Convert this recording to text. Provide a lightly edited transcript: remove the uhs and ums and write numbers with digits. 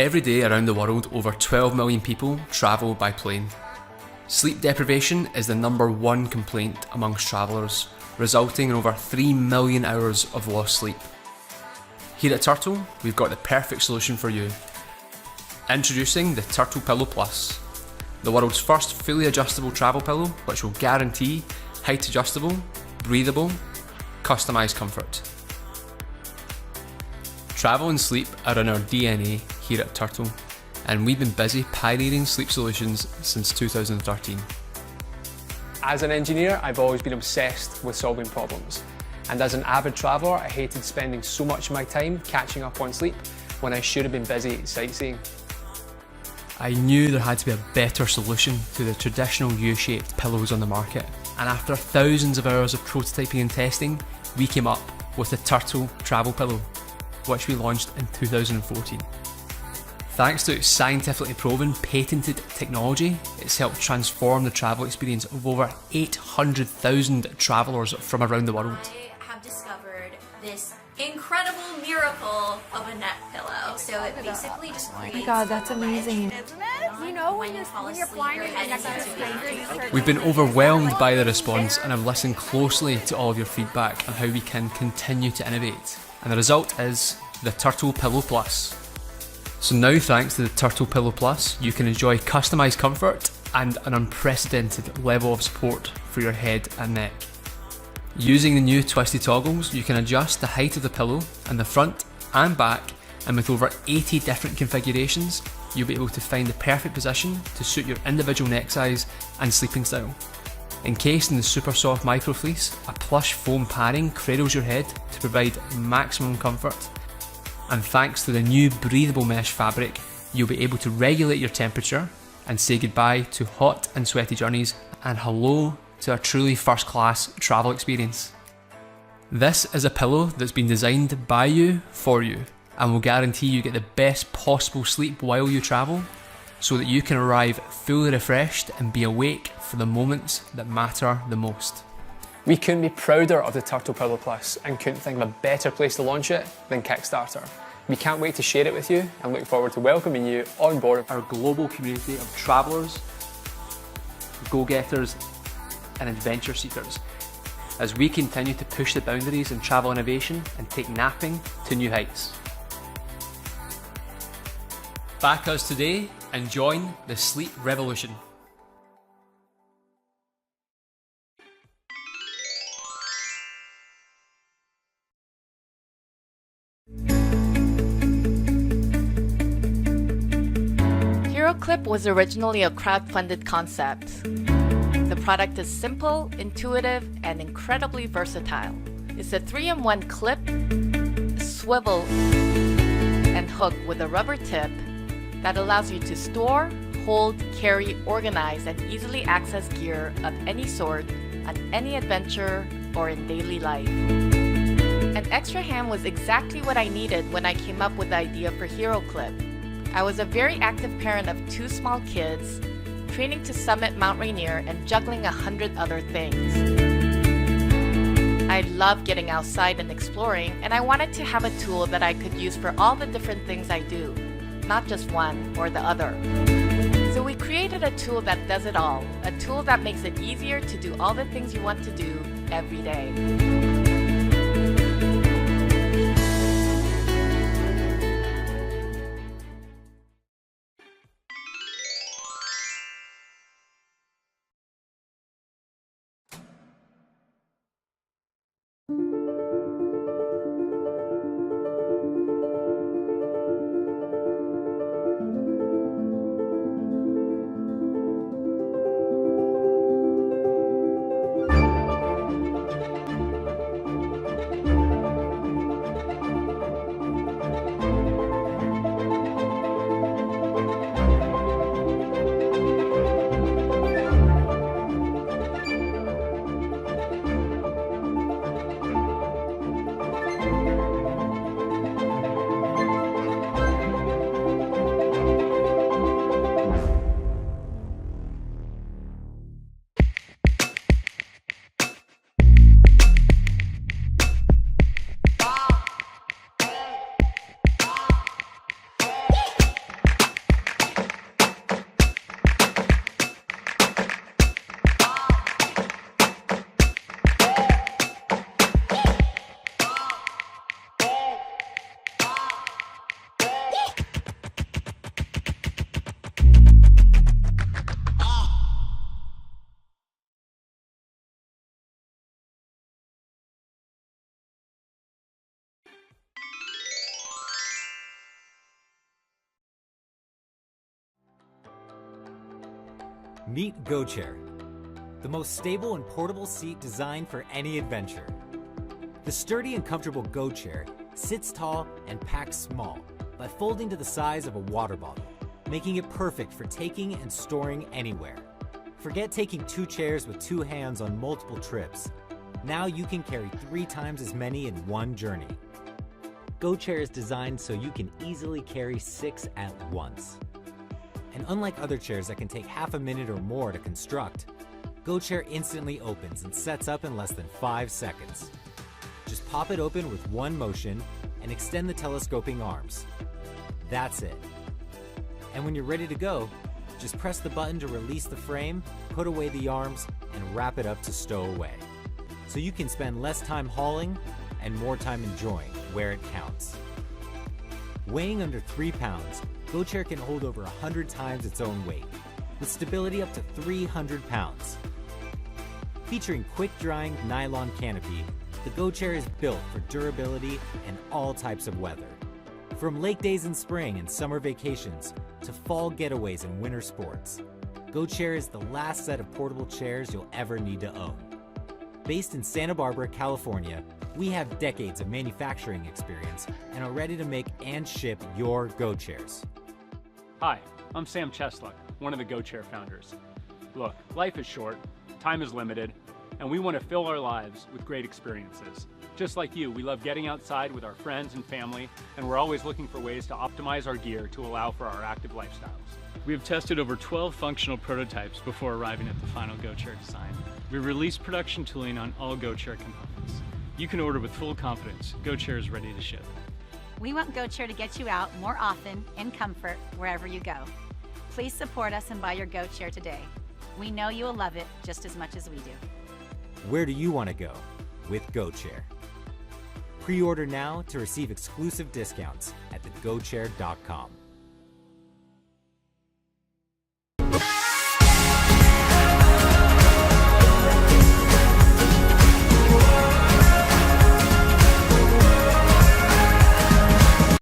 Every day around the world, over 12 million people travel by plane. Sleep deprivation is the #1 complaint amongst travellers, resulting in over 3 million hours of lost sleep. Here at Turtle, we've got the perfect solution for you. Introducing the Turtle Pillow Plus, the world's first fully adjustable travel pillow which will guarantee height adjustable, breathable, customised comfort. Travel and sleep are in our DNA here at Turtle, and we've been busy pioneering sleep solutions since 2013. As an engineer, I've always been obsessed with solving problems. And as an avid traveller, I hated spending so much of my time catching up on sleep when I should have been busy sightseeing. I knew there had to be a better solution to the traditional U-shaped pillows on the market, and after thousands of hours of prototyping and testing, we came up with the Turtle Travel Pillow, which we launched in 2014. Thanks to its scientifically proven, patented technology, it's helped transform the travel experience of over 800,000 travellers from around the world. I have discovered this incredible miracle of a neck pillow. So it basically just creates... Oh my god, that's amazing. Isn't it? You know, when you're flying, your head is We've been overwhelmed by the response and have listened closely to all of your feedback on how we can continue to innovate. And the result is the Turtle Pillow Plus. So now, thanks to the Turtle Pillow Plus, you can enjoy customised comfort and an unprecedented level of support for your head and neck. Using the new twisty toggles, you can adjust the height of the pillow in the front and back, and with over 80 different configurations, you'll be able to find the perfect position to suit your individual neck size and sleeping style. Encased in the super soft microfleece, a plush foam padding cradles your head to provide maximum comfort. And thanks to the new breathable mesh fabric, you'll be able to regulate your temperature and say goodbye to hot and sweaty journeys and hello to a truly first-class travel experience. This is a pillow that's been designed by you for you and will guarantee you get the best possible sleep while you travel, so that you can arrive fully refreshed and be awake for the moments that matter the most. We couldn't be prouder of the Turtle Pillow Plus and couldn't think of a better place to launch it than Kickstarter. We can't wait to share it with you and look forward to welcoming you on board our global community of travellers, go-getters and adventure seekers, as we continue to push the boundaries in travel innovation and take napping to new heights. Back us today and join the sleep revolution. HeroClip was originally a crowd-funded concept. The product is simple, intuitive, and incredibly versatile. It's a 3-in-1 clip, swivel, and hook with a rubber tip that allows you to store, hold, carry, organize, and easily access gear of any sort on any adventure or in daily life. An extra hand was exactly what I needed when I came up with the idea for HeroClip. I was a very active parent of 2 small kids, training to summit Mount Rainier and juggling 100 other things. I love getting outside and exploring, and I wanted to have a tool that I could use for all the different things I do, not just one or the other. So we created a tool that does it all, a tool that makes it easier to do all the things you want to do every day. Meet GoChair, the most stable and portable seat designed for any adventure. The sturdy and comfortable GoChair sits tall and packs small by folding to the size of a water bottle, making it perfect for taking and storing anywhere. Forget taking 2 chairs with 2 hands on multiple trips. Now you can carry 3 times as many in one journey. GoChair is designed so you can easily carry 6 at once. And unlike other chairs that can take half a minute or more to construct, GoChair instantly opens and sets up in less than 5 seconds. Just pop it open with one motion and extend the telescoping arms. That's it. And when you're ready to go, just press the button to release the frame, put away the arms, and wrap it up to stow away. So you can spend less time hauling and more time enjoying where it counts. Weighing under 3 pounds, GoChair can hold over 100 times its own weight, with stability up to 300 pounds. Featuring quick-drying nylon canopy, the GoChair is built for durability and all types of weather. From lake days in spring and summer vacations to fall getaways and winter sports, GoChair is the last set of portable chairs you'll ever need to own. Based in Santa Barbara, California, we have decades of manufacturing experience and are ready to make and ship your GoChairs. Hi, I'm Sam Chesluck, one of the GoChair founders. Look, life is short, time is limited, and we want to fill our lives with great experiences. Just like you, we love getting outside with our friends and family, and we're always looking for ways to optimize our gear to allow for our active lifestyles. We have tested over 12 functional prototypes before arriving at the final GoChair design. We released production tooling on all GoChair components. You can order with full confidence. GoChair is ready to ship. We want GoChair to get you out more often in comfort wherever you go. Please support us and buy your GoChair today. We know you will love it just as much as we do. Where do you want to go with GoChair? Pre-order now to receive exclusive discounts at thegochair.com.